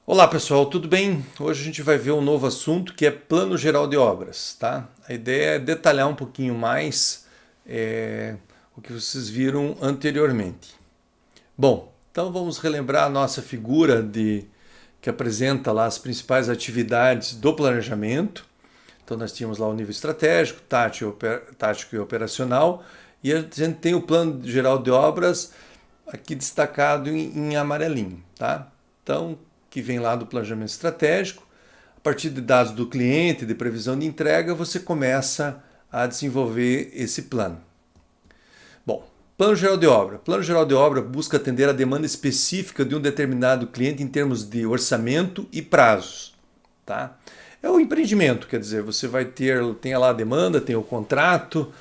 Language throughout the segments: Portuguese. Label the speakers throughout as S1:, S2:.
S1: Olá pessoal, tudo bem? Hoje a gente vai ver um novo assunto que é Plano Geral de Obras, tá? A ideia é detalhar um pouquinho mais o que vocês viram anteriormente. Bom, então vamos relembrar a nossa figura que apresenta lá as principais atividades do planejamento. Então nós tínhamos lá o nível estratégico, tático e operacional, e a gente tem o Plano Geral de Obras aqui destacado em amarelinho, tá? Então, que vem lá do planejamento estratégico. A partir de dados do cliente, de previsão de entrega, você começa a desenvolver esse plano. Bom, plano geral de obra. Plano geral de obra busca atender a demanda específica de um determinado cliente em termos de orçamento e prazos, tá? É o empreendimento, quer dizer, você vai tem lá a demanda, tem o contrato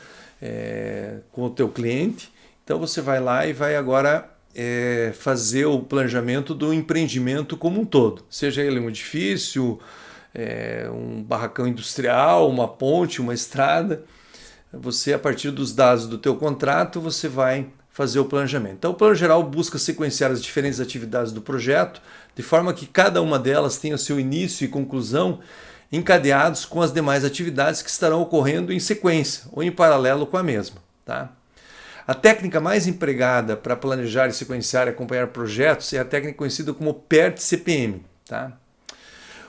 S1: com o teu cliente, então você vai lá e vai agora fazer o planejamento do empreendimento como um todo, seja ele um edifício, um barracão industrial, uma ponte, uma estrada. Você, a partir dos dados do teu contrato, você vai fazer o planejamento. Então, o plano geral busca sequenciar as diferentes atividades do projeto, de forma que cada uma delas tenha seu início e conclusão encadeados com as demais atividades que estarão ocorrendo em sequência ou em paralelo com a mesma, tá? A técnica mais empregada para planejar e sequenciar e acompanhar projetos é a técnica conhecida como PERT-CPM. Tá?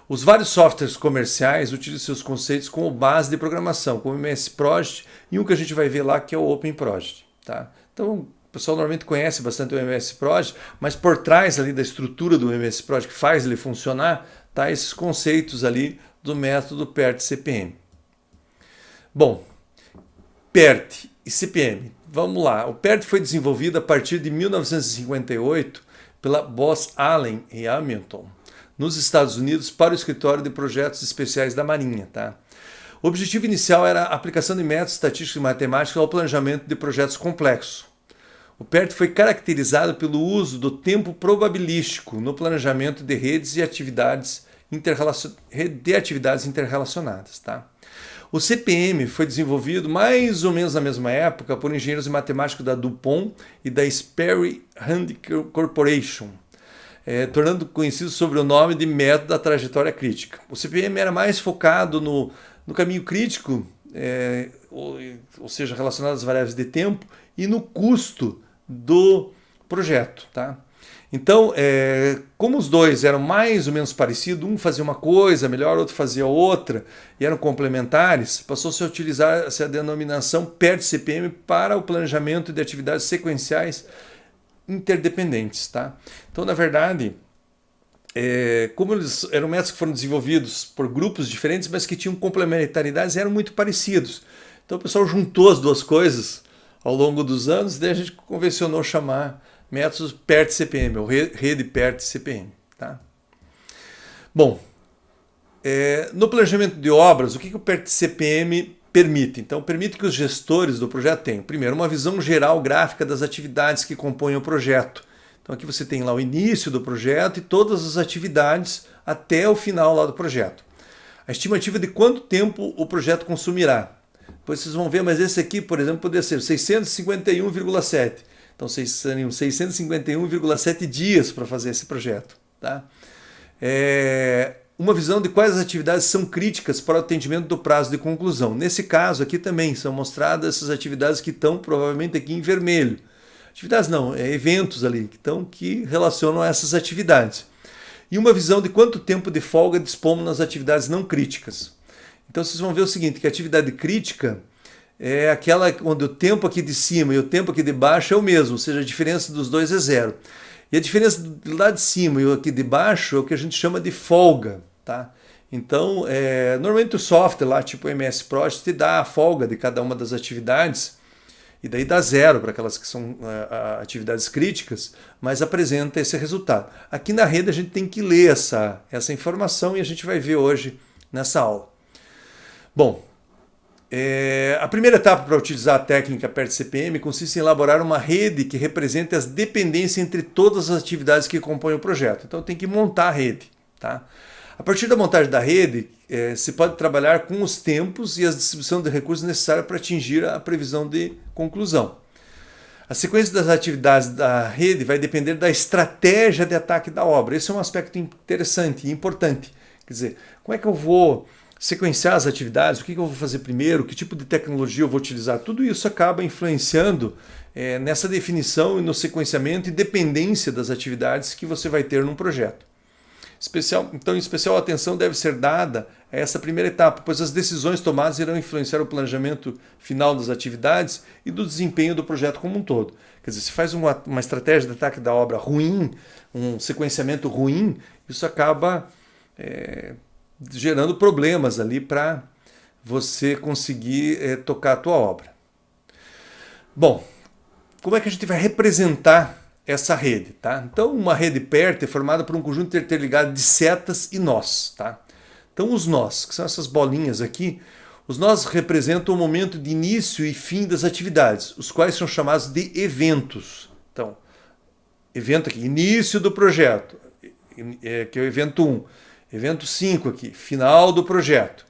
S1: Os vários softwares comerciais utilizam seus conceitos como base de programação, como o MS Project e um que a gente vai ver lá que é o Open Project. Tá? Então, o pessoal normalmente conhece bastante o MS Project, mas por trás ali da estrutura do MS Project que faz ele funcionar, tá esses conceitos ali do método PERT-CPM. Bom, PERT e CPM. Vamos lá. O PERT foi desenvolvido a partir de 1958 pela Booz Allen e Hamilton, nos Estados Unidos, para o escritório de projetos especiais da Marinha. Tá? O objetivo inicial era a aplicação de métodos estatísticos e matemáticos ao planejamento de projetos complexos. O PERT foi caracterizado pelo uso do tempo probabilístico no planejamento de redes e atividades interrelacionadas. Tá? O CPM foi desenvolvido mais ou menos na mesma época por engenheiros matemáticos da DuPont e da Sperry Rand Corporation, tornando conhecido sob o nome de método da trajetória crítica. O CPM era mais focado no caminho crítico, ou seja, relacionado às variáveis de tempo, e no custo do projeto. Tá? Então, como os dois eram mais ou menos parecidos, um fazia uma coisa melhor, outro fazia outra, e eram complementares, passou-se a utilizar a denominação PERT-CPM para o planejamento de atividades sequenciais interdependentes. Tá? Então, na verdade, como eles eram métodos que foram desenvolvidos por grupos diferentes, mas que tinham complementaridades, eram muito parecidos. Então, o pessoal juntou as duas coisas ao longo dos anos, e daí a gente convencionou chamar métodos PERT-CPM, ou rede PERT-CPM. Tá? Bom, no planejamento de obras, o que o PERT-CPM permite? Então, permite que os gestores do projeto tenham, primeiro, uma visão geral gráfica das atividades que compõem o projeto. Então, aqui você tem lá o início do projeto e todas as atividades até o final lá do projeto. A estimativa de quanto tempo o projeto consumirá. Depois vocês vão ver, mas esse aqui, por exemplo, poderia ser 651,7. Então, seriam 651,7 dias para fazer esse projeto. Tá? Uma visão de quais as atividades são críticas para o atendimento do prazo de conclusão. Nesse caso aqui também são mostradas essas atividades que estão provavelmente aqui em vermelho. Atividades não, eventos ali que relacionam a essas atividades. E uma visão de quanto tempo de folga dispomos nas atividades não críticas. Então vocês vão ver o seguinte, que a atividade crítica é aquela onde o tempo aqui de cima e o tempo aqui de baixo é o mesmo, ou seja, a diferença dos dois é zero. E a diferença do lado de cima e aqui de baixo é o que a gente chama de folga. Tá? Então, normalmente o software lá, tipo o MS Project, te dá a folga de cada uma das atividades, e daí dá zero para aquelas que são atividades críticas, mas apresenta esse resultado. Aqui na rede a gente tem que ler essa informação e a gente vai ver hoje nessa aula. Bom, a primeira etapa para utilizar a técnica PERT-CPM consiste em elaborar uma rede que represente as dependências entre todas as atividades que compõem o projeto. Então tem que montar a rede. Tá? A partir da montagem da rede, se pode trabalhar com os tempos e a distribuição de recursos necessários para atingir a previsão de conclusão. A sequência das atividades da rede vai depender da estratégia de ataque da obra. Esse é um aspecto interessante e importante. Quer dizer, como é que eu vou sequenciar as atividades, o que eu vou fazer primeiro, que tipo de tecnologia eu vou utilizar, tudo isso acaba influenciando nessa definição e no sequenciamento e dependência das atividades que você vai ter num projeto. Então, especial atenção deve ser dada a essa primeira etapa, pois as decisões tomadas irão influenciar o planejamento final das atividades e do desempenho do projeto como um todo. Quer dizer, se faz uma estratégia de ataque da obra ruim, um sequenciamento ruim, isso acaba gerando problemas ali para você conseguir tocar a tua obra. Bom, como é que a gente vai representar essa rede, tá? Então, uma rede PERT é formada por um conjunto interligado de setas e nós, tá? Então, os nós, que são essas bolinhas aqui, os nós representam o momento de início e fim das atividades, os quais são chamados de eventos. Então, evento aqui, início do projeto, que é o evento 1. Evento 5 aqui, final do projeto.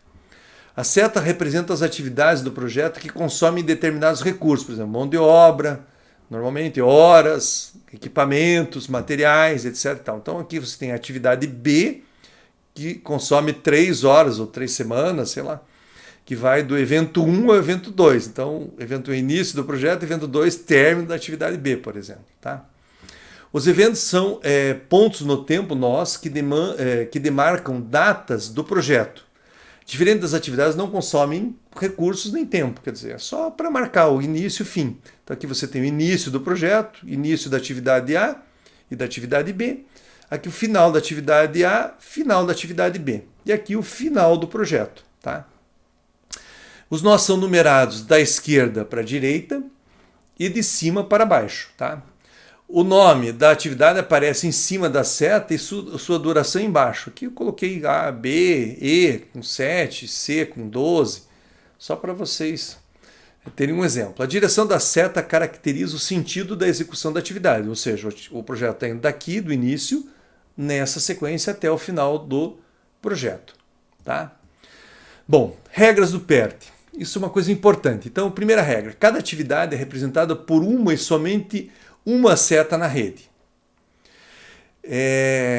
S1: A seta representa as atividades do projeto que consomem determinados recursos, por exemplo, mão de obra, normalmente horas, equipamentos, materiais, etc. Então aqui você tem a atividade B, que consome 3 horas ou 3 semanas, sei lá, que vai do evento 1 ao evento 2. Então, evento 1 início do projeto, evento 2 término da atividade B, por exemplo. Tá? Os eventos são pontos no tempo nós que demarcam datas do projeto. Diferente das atividades, não consomem recursos nem tempo, quer dizer, é só para marcar o início e o fim. Então aqui você tem o início do projeto, início da atividade A e da atividade B. Aqui o final da atividade A, final da atividade B. E aqui o final do projeto. Tá? Os nós são numerados da esquerda para a direita e de cima para baixo. Tá? O nome da atividade aparece em cima da seta e sua duração embaixo. Aqui eu coloquei A, B, E com 7, C com 12, só para vocês terem um exemplo. A direção da seta caracteriza o sentido da execução da atividade, ou seja, o projeto está indo daqui, do início, nessa sequência até o final do projeto. Tá? Bom, regras do PERT. Isso é uma coisa importante. Então, primeira regra, cada atividade é representada por uma e somente uma seta na rede.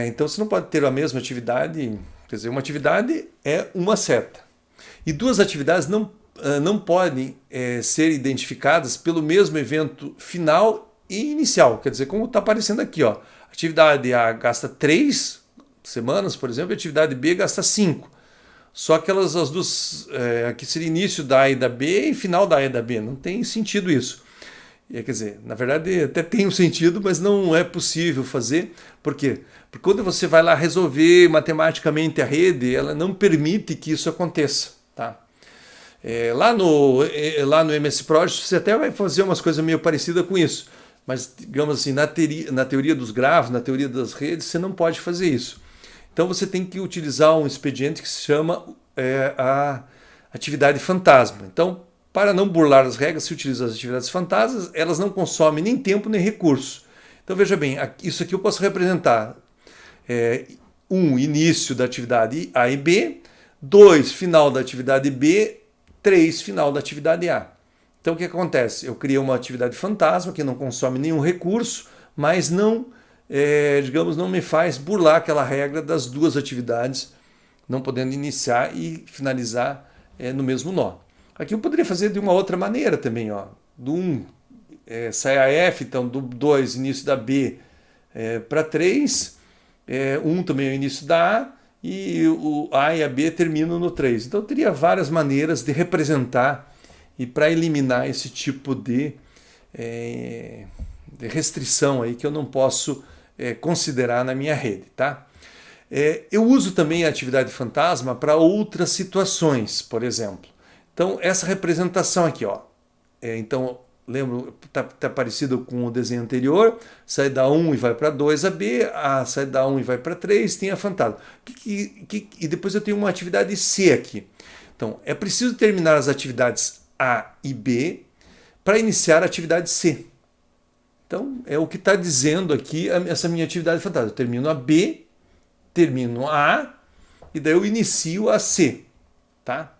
S1: Então você não pode ter a mesma atividade, quer dizer, uma atividade é uma seta. E duas atividades não podem ser identificadas pelo mesmo evento final e inicial. Quer dizer, como está aparecendo aqui, ó, atividade A gasta 3 semanas, por exemplo, e a atividade B gasta 5. Só que as duas, aqui seria início da A e da B e final da A e da B. Não tem sentido isso. Quer dizer, na verdade até tem um sentido, mas não é possível fazer. Por quê? Porque quando você vai lá resolver matematicamente a rede, ela não permite que isso aconteça. Tá? Lá no MS Project você até vai fazer umas coisas meio parecidas com isso. Mas, digamos assim, na teoria dos grafos, na teoria das redes, você não pode fazer isso. Então você tem que utilizar um expediente que se chama a atividade fantasma. Então, para não burlar as regras, se utiliza as atividades fantasmas, elas não consomem nem tempo nem recurso. Então veja bem, isso aqui eu posso representar 1, início da atividade A e B, 2, final da atividade B, 3, final da atividade A. Então o que acontece? Eu criei uma atividade fantasma que não consome nenhum recurso, mas não me faz burlar aquela regra das duas atividades, não podendo iniciar e finalizar no mesmo nó. Aqui eu poderia fazer de uma outra maneira também, ó. Do 1 sai a F, então do 2 início da B para 3, 1 também é o início da A e o A e a B terminam no 3. Então eu teria várias maneiras de representar e para eliminar esse tipo de restrição aí que eu não posso considerar na minha rede, tá? Eu uso também a atividade fantasma para outras situações, por exemplo. Então, essa representação aqui, ó. Então, lembro, está parecido com o desenho anterior, sai da 1 e vai para 2 a B, sai da 1 e vai para 3, tem a fantasma. E depois eu tenho uma atividade C aqui. Então, é preciso terminar as atividades A e B para iniciar a atividade C. Então, é o que está dizendo aqui essa minha atividade fantasma. Eu termino a B, termino a A, e daí eu inicio a C. Tá?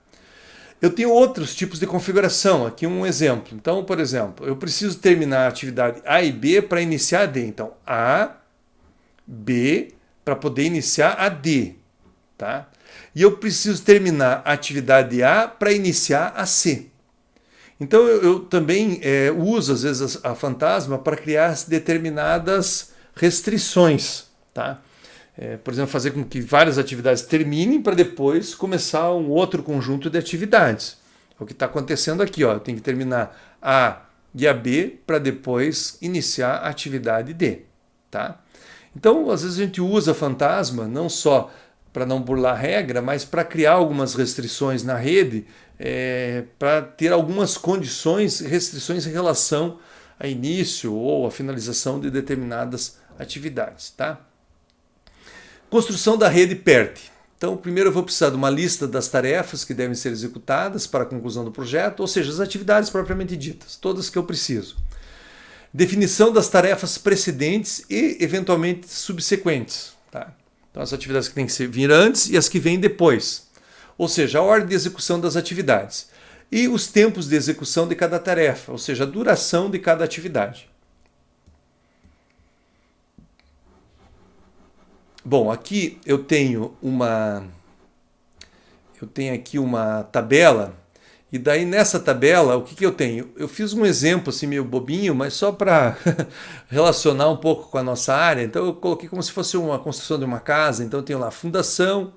S1: Eu tenho outros tipos de configuração, aqui um exemplo. Então, por exemplo, eu preciso terminar a atividade A e B para iniciar a D. Então, A, B, para poder iniciar a D. Tá? E eu preciso terminar a atividade A para iniciar a C. Então, eu também uso, às vezes, a Fantasma para criar determinadas restrições. Tá? Por exemplo, fazer com que várias atividades terminem para depois começar um outro conjunto de atividades. É o que está acontecendo aqui. Ó. Eu tenho que terminar A e a B para depois iniciar a atividade D. Tá? Então, às vezes a gente usa Fantasma não só para não burlar a regra, mas para criar algumas restrições na rede, para ter algumas condições, restrições em relação a início ou a finalização de determinadas atividades. Tá? Construção da rede PERT. Então, primeiro eu vou precisar de uma lista das tarefas que devem ser executadas para a conclusão do projeto, ou seja, as atividades propriamente ditas, todas que eu preciso. Definição das tarefas precedentes e, eventualmente, subsequentes. Tá? Então, as atividades que têm que vir antes e as que vêm depois. Ou seja, a ordem de execução das atividades. E os tempos de execução de cada tarefa, ou seja, a duração de cada atividade. Bom, aqui eu tenho aqui uma tabela, e daí nessa tabela, o que eu tenho? Eu fiz um exemplo assim meio bobinho, mas só para relacionar um pouco com a nossa área. Então eu coloquei como se fosse uma construção de uma casa. Então eu tenho lá fundação,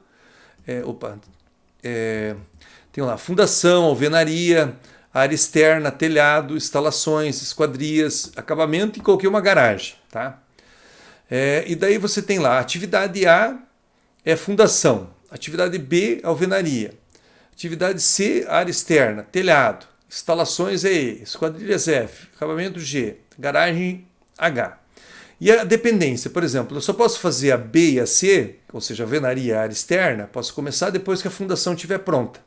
S1: tenho lá fundação, alvenaria, área externa, telhado, instalações, esquadrias, acabamento, e coloquei uma garagem, tá? E daí você tem lá, atividade A é fundação, atividade B, alvenaria, atividade C, área externa, telhado, instalações é E, esquadrilhas F, acabamento G, garagem H. E a dependência, por exemplo, eu só posso fazer a B e a C, ou seja, alvenaria e a área externa, posso começar depois que a fundação estiver pronta.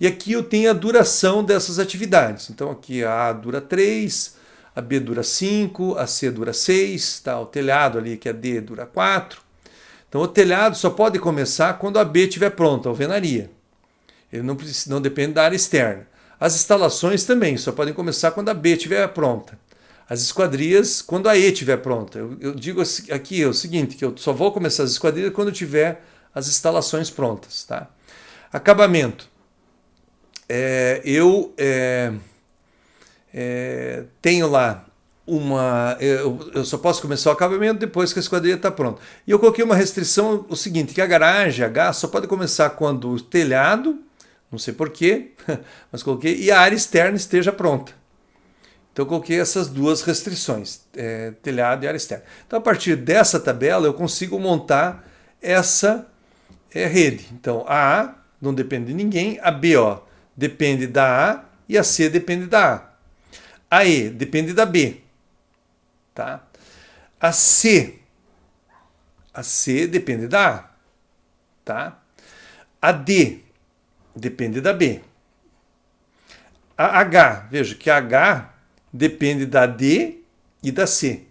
S1: E aqui eu tenho a duração dessas atividades. Então aqui a A dura 3, a B dura 5, a C dura 6, tá? O telhado ali, que é D, dura 4. Então o telhado só pode começar quando a B estiver pronta, a alvenaria. Ele não depende da área externa. As instalações também só podem começar quando a B estiver pronta. As esquadrias quando a E estiver pronta. Eu digo aqui o seguinte, que eu só vou começar as esquadrias quando tiver as instalações prontas. Tá? Acabamento. Tenho lá eu só posso começar o acabamento depois que a esquadria está pronta. E eu coloquei uma restrição, o seguinte, que a garagem H só pode começar quando o telhado, não sei porquê, mas coloquei, e a área externa esteja pronta. Então eu coloquei essas duas restrições, telhado e área externa. Então a partir dessa tabela eu consigo montar essa rede. Então a A não depende de ninguém, a B depende da A e a C depende da A. A E depende da B. Tá? A C depende da A. Tá? A D depende da B. A H, veja que a H depende da D e da C.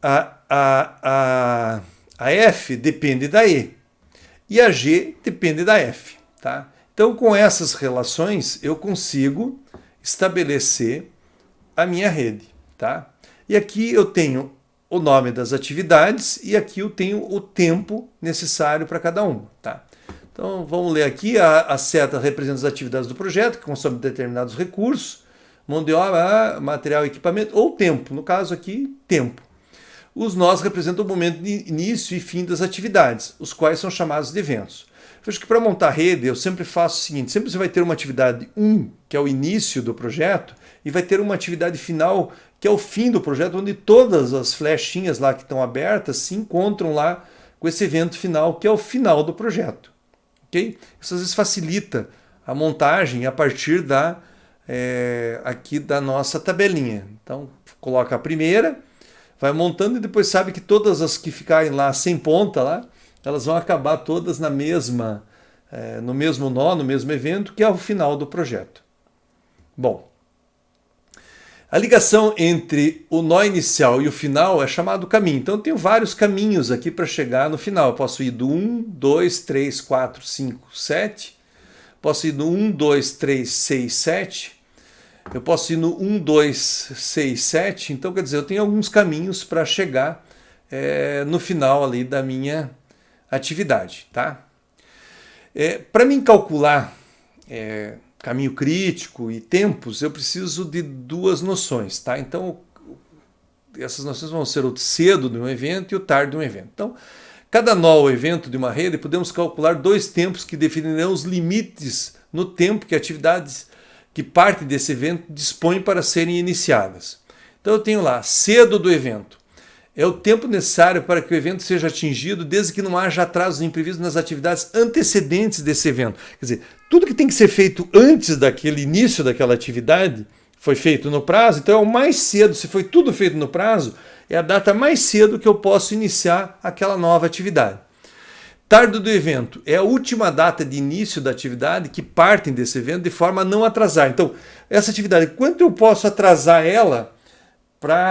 S1: A F depende da E. E a G depende da F. Tá? Então, com essas relações, eu consigo estabelecer a minha rede. Tá? E aqui eu tenho o nome das atividades e aqui eu tenho o tempo necessário para cada uma. Tá? Então, vamos ler aqui. A seta representa as atividades do projeto, que consomem determinados recursos, mão de obra, material, equipamento ou tempo. No caso aqui, tempo. Os nós representam o momento de início e fim das atividades, os quais são chamados de eventos. Eu acho que para montar rede, eu sempre faço o seguinte, sempre você vai ter uma atividade 1, que é o início do projeto, e vai ter uma atividade final, que é o fim do projeto, onde todas as flechinhas lá que estão abertas se encontram lá com esse evento final, que é o final do projeto. Okay? Isso às vezes facilita a montagem a partir aqui da nossa tabelinha. Então, coloca a primeira, vai montando e depois sabe que todas as que ficarem lá sem ponta, lá, elas vão acabar todas no mesmo nó, no mesmo evento, que é o final do projeto. Bom, a ligação entre o nó inicial e o final é chamado caminho. Então eu tenho vários caminhos aqui para chegar no final. Eu posso ir do 1, 2, 3, 4, 5, 7. posso ir no 1, 2, 3, 6, 7. Eu posso ir no 1, 2, 6, 7. Então, quer dizer, eu tenho alguns caminhos para chegar no final ali da minha atividade, tá? Para mim calcular caminho crítico e tempos, eu preciso de duas noções, tá? Então, essas noções vão ser o cedo de um evento e o tarde de um evento. Então, cada nó ou evento de uma rede, podemos calcular dois tempos que definirão os limites no tempo que atividades que partem desse evento dispõem para serem iniciadas. Então, eu tenho lá, cedo do evento. É o tempo necessário para que o evento seja atingido, desde que não haja atrasos imprevistos nas atividades antecedentes desse evento. Quer dizer, tudo que tem que ser feito antes daquele início daquela atividade foi feito no prazo, então é o mais cedo, se foi tudo feito no prazo, é a data mais cedo que eu posso iniciar aquela nova atividade. Tarde do evento é a última data de início da atividade que partem desse evento de forma a não atrasar. Então, essa atividade, quanto eu posso atrasar ela,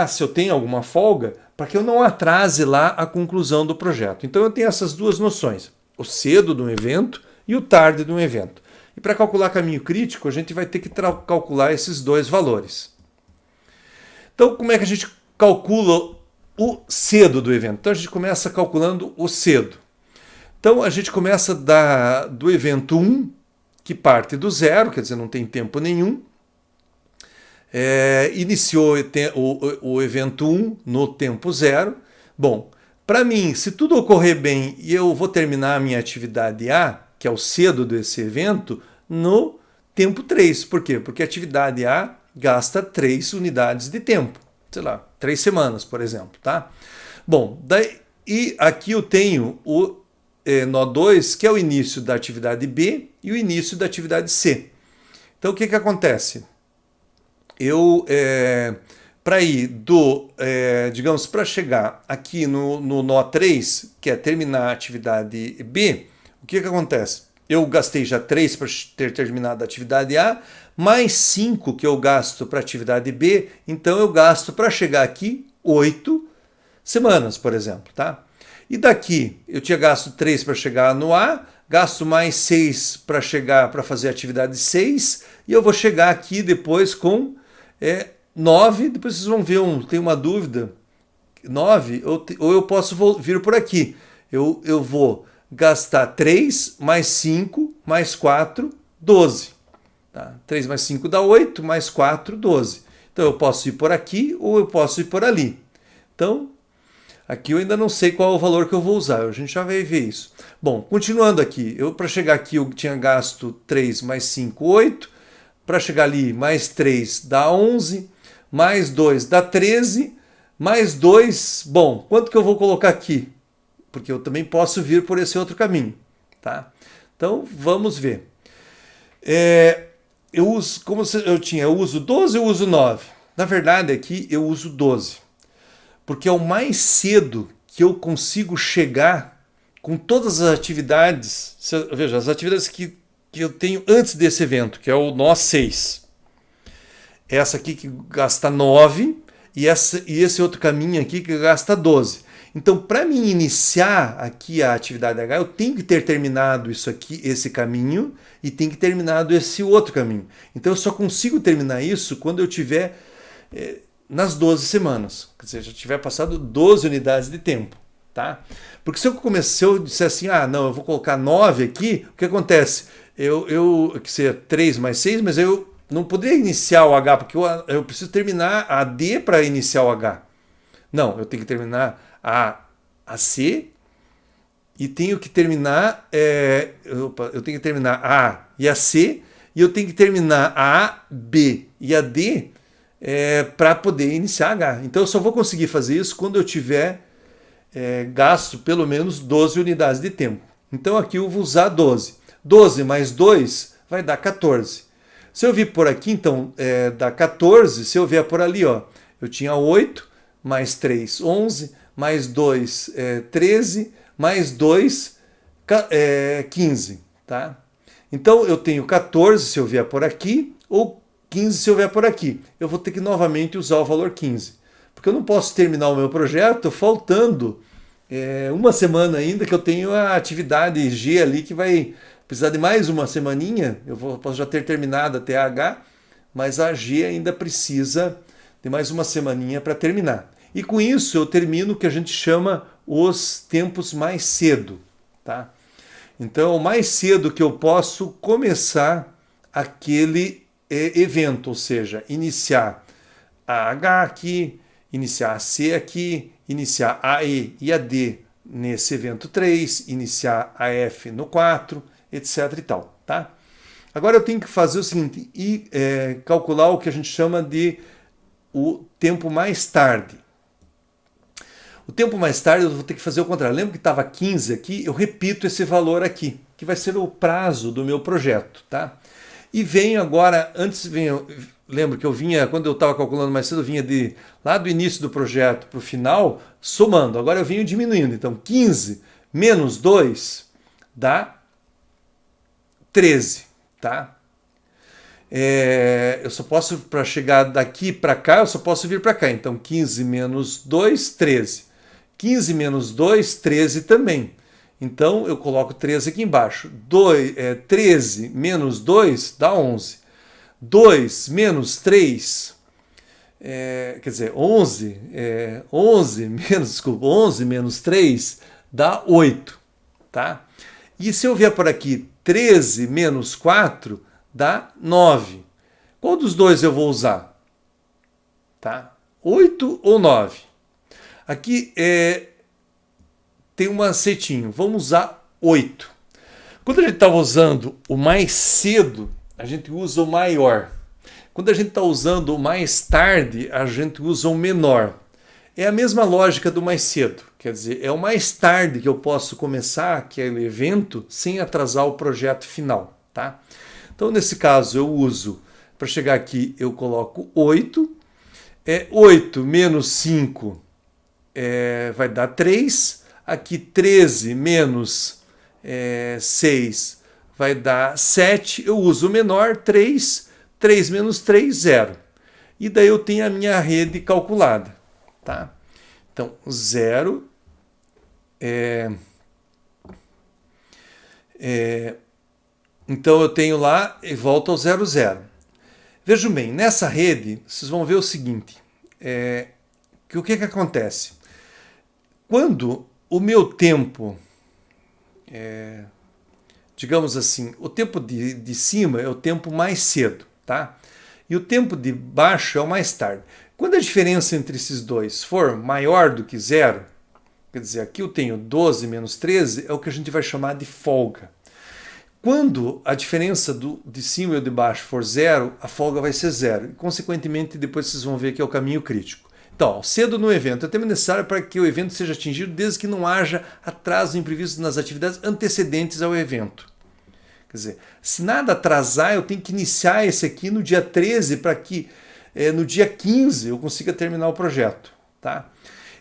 S1: se eu tenho alguma folga, para que eu não atrase lá a conclusão do projeto. Então, eu tenho essas duas noções, o cedo de um evento e o tarde de um evento. E para calcular caminho crítico, a gente vai ter que calcular esses dois valores. Então, como é que a gente calcula o cedo do evento? Então, a gente começa calculando o cedo. Então, a gente começa do evento 1, que parte do zero, quer dizer, não tem tempo nenhum. Iniciou o evento 1 no tempo zero. Bom, para mim, se tudo ocorrer bem e eu vou terminar a minha atividade A, que é o cedo desse evento, no tempo 3. Por quê? Porque a atividade A gasta 3 unidades de tempo. Sei lá, 3 semanas, por exemplo, tá? Bom, e aqui eu tenho o nó 2, que é o início da atividade B e o início da atividade C. Então, o que acontece? Para ir digamos, para chegar aqui no nó 3, que é terminar a atividade B, o que acontece? Eu gastei já 3 para ter terminado a atividade A, mais 5 que eu gasto para a atividade B, então eu gasto para chegar aqui 8 semanas, por exemplo, tá? E daqui eu tinha gasto 3 para chegar no A, gasto mais 6 para fazer a atividade 6, e eu vou chegar aqui depois com 9, depois vocês vão ver, tem uma dúvida, 9, ou eu posso vir por aqui. Eu vou gastar 3 mais 5 mais 4, 12. Tá? 3 mais 5 dá 8, mais 4, 12. Então eu posso ir por aqui ou eu posso ir por ali. Então, aqui eu ainda não sei qual é o valor que eu vou usar, a gente já vai ver isso. Bom, continuando aqui, para chegar aqui eu tinha gasto 3 mais 5, 8. Para chegar ali, mais 3 dá 11, mais 2 dá 13, mais 2, bom, quanto que eu vou colocar aqui? Porque eu também posso vir por esse outro caminho, tá? Então, vamos ver. Eu uso, eu uso 12 ou eu uso 9? Na verdade, aqui eu uso 12, porque é o mais cedo que eu consigo chegar com todas as atividades, veja, as atividades que eu tenho antes desse evento, que é o nó 6. Essa aqui que gasta 9 e esse outro caminho aqui que gasta 12. Então, para mim iniciar aqui a atividade H, eu tenho que ter terminado isso aqui, esse caminho, e tenho que ter terminado esse outro caminho. Então, eu só consigo terminar isso quando eu tiver nas 12 semanas. Quer dizer, já tiver passado 12 unidades de tempo. Tá? Porque se eu disser assim, não, eu vou colocar 9 aqui, o que acontece? Que seria 3 mais 6, mas eu não poderia iniciar o H, porque eu preciso terminar a D para iniciar o H. Não, eu tenho que terminar a C e tenho que terminar eu tenho que terminar a A e a C, e eu tenho que terminar a A, B e a D para poder iniciar a H. Então eu só vou conseguir fazer isso quando eu tiver gasto pelo menos 12 unidades de tempo. Então aqui eu vou usar 12. 12 mais 2 vai dar 14. Se eu vir por aqui, então, dá 14. Se eu vier por ali, ó, eu tinha 8, mais 3, 11, mais 2, 13, mais 2, 15. Tá? Então, eu tenho 14 se eu vier por aqui, ou 15 se eu vier por aqui. Eu vou ter que novamente usar o valor 15. Porque eu não posso terminar o meu projeto faltando uma semana ainda, que eu tenho a atividade G ali que vai precisar de mais uma semaninha, posso já ter terminado a TH, mas a AG ainda precisa de mais uma semaninha para terminar. E com isso eu termino o que a gente chama os tempos mais cedo, tá? Então, o mais cedo que eu posso começar aquele evento, ou seja, iniciar a H aqui, iniciar a C aqui, iniciar a E e a D nesse evento 3, iniciar a F no 4, etc e tal, tá? Agora eu tenho que fazer o seguinte, calcular o que a gente chama de o tempo mais tarde. O tempo mais tarde eu vou ter que fazer o contrário. Lembra que estava 15 aqui? Eu repito esse valor aqui, que vai ser o prazo do meu projeto, tá? E venho agora, lembro que eu vinha, quando eu estava calculando mais cedo, eu vinha lá do início do projeto para o final, somando. Agora eu venho diminuindo. Então 15 menos 2 dá 13, tá? Eu só posso, para chegar daqui para cá, eu só posso vir para cá. Então 15 menos 2, 13. 15 menos 2, 13 também. Então eu coloco 13 aqui embaixo. 13 menos 2 dá 11. 2 menos 3, quer dizer, 11 menos 3 dá 8. Tá? E se eu vier por aqui 13 menos 4 dá 9. Qual dos dois eu vou usar? Tá? 8 ou 9? Aqui tem um macetinho. Vamos usar 8. Quando a gente estava usando o mais cedo, a gente usa o maior. Quando a gente está usando o mais tarde, a gente usa o menor. É a mesma lógica do mais cedo. Quer dizer, é o mais tarde que eu posso começar aquele evento sem atrasar o projeto final. Tá? Então, nesse caso, eu uso, para chegar aqui, eu coloco 8. 8 menos 5 vai dar 3. Aqui 13 menos 6 vai dar 7. Eu uso o menor, 3. 3 menos 3, 0. E daí eu tenho a minha rede calculada. Tá? Então, 0 então eu tenho lá e volto ao 0, 0. Vejam bem, nessa rede, vocês vão ver o seguinte, que o que acontece? Quando o meu tempo, digamos assim, o tempo de cima é o tempo mais cedo, tá? E o tempo de baixo é o mais tarde. Quando a diferença entre esses dois for maior do que 0, quer dizer, aqui eu tenho 12 menos 13, é o que a gente vai chamar de folga. Quando a diferença de cima e o de baixo for 0, a folga vai ser 0. E, consequentemente, depois vocês vão ver que é o caminho crítico. Então, cedo no evento. É tempo necessário para que o evento seja atingido desde que não haja atraso imprevisto nas atividades antecedentes ao evento. Quer dizer, se nada atrasar, eu tenho que iniciar esse aqui no dia 13 para que no dia 15 eu consiga terminar o projeto. Tá?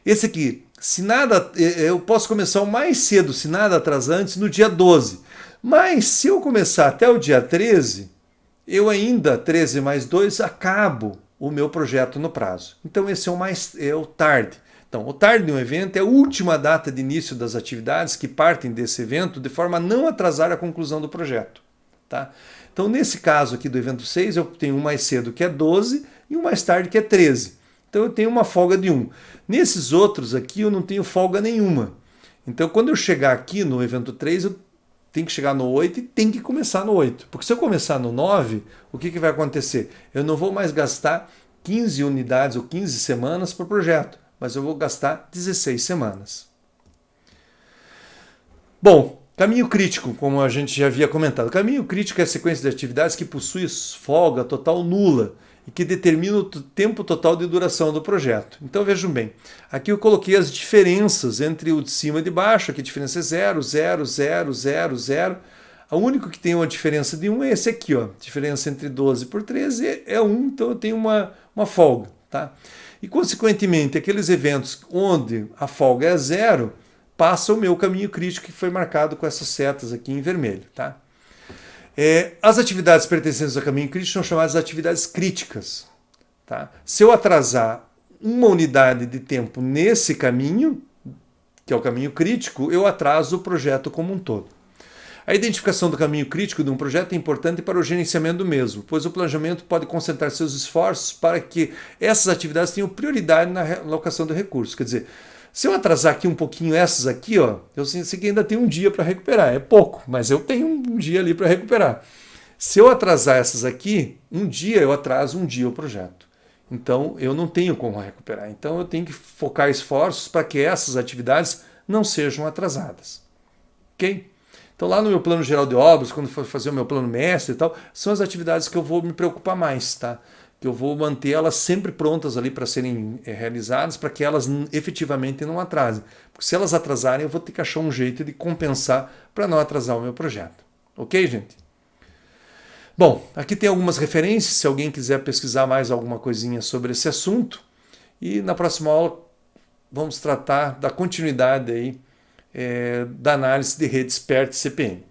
S1: Esse aqui, se nada, eu posso começar o mais cedo, se nada atrasar, antes, no dia 12. Mas se eu começar até o dia 13, eu ainda, 13 mais 2, acabo o meu projeto no prazo. Então esse é o tarde. Então, o tarde de um evento é a última data de início das atividades que partem desse evento, de forma a não atrasar a conclusão do projeto. Tá? Então, nesse caso aqui do evento 6, eu tenho um mais cedo que é 12 e um mais tarde que é 13. Então eu tenho uma folga de 1. Nesses outros aqui eu não tenho folga nenhuma. Então, quando eu chegar aqui no evento 3, eu tenho que chegar no 8 e tem que começar no 8. Porque se eu começar no 9, o que vai acontecer? Eu não vou mais gastar 15 unidades ou 15 semanas por projeto, mas eu vou gastar 16 semanas. Bom, caminho crítico, como a gente já havia comentado. Caminho crítico é a sequência de atividades que possui folga total nula e que determina o tempo total de duração do projeto. Então vejam bem, aqui eu coloquei as diferenças entre o de cima e de baixo. Aqui a diferença é 0, 0, 0, 0, 0. O único que tem uma diferença de 1 é esse aqui, ó. A diferença entre 12 por 13 é 1, então eu tenho uma folga. Tá? E, consequentemente, aqueles eventos onde a folga é 0, passa o meu caminho crítico, que foi marcado com essas setas aqui em vermelho. Tá? As atividades pertencentes ao caminho crítico são chamadas atividades críticas. Tá? Se eu atrasar uma unidade de tempo nesse caminho, que é o caminho crítico, eu atraso o projeto como um todo. A identificação do caminho crítico de um projeto é importante para o gerenciamento do mesmo, pois o planejamento pode concentrar seus esforços para que essas atividades tenham prioridade na alocação do recurso. Quer dizer, se eu atrasar aqui um pouquinho essas aqui, ó, eu sei que ainda tenho um dia para recuperar. É pouco, mas eu tenho um dia ali para recuperar. Se eu atrasar essas aqui, um dia eu atraso um dia o projeto. Então eu não tenho como recuperar. Então eu tenho que focar esforços para que essas atividades não sejam atrasadas. Ok? Então lá no meu plano geral de obras, quando for fazer o meu plano mestre e tal, são as atividades que eu vou me preocupar mais, tá? Que eu vou manter elas sempre prontas ali para serem realizadas, para que elas efetivamente não atrasem. Porque se elas atrasarem, eu vou ter que achar um jeito de compensar para não atrasar o meu projeto. Ok, gente? Bom, aqui tem algumas referências, se alguém quiser pesquisar mais alguma coisinha sobre esse assunto. E na próxima aula vamos tratar da continuidade aí, da análise de redes PERT CPM.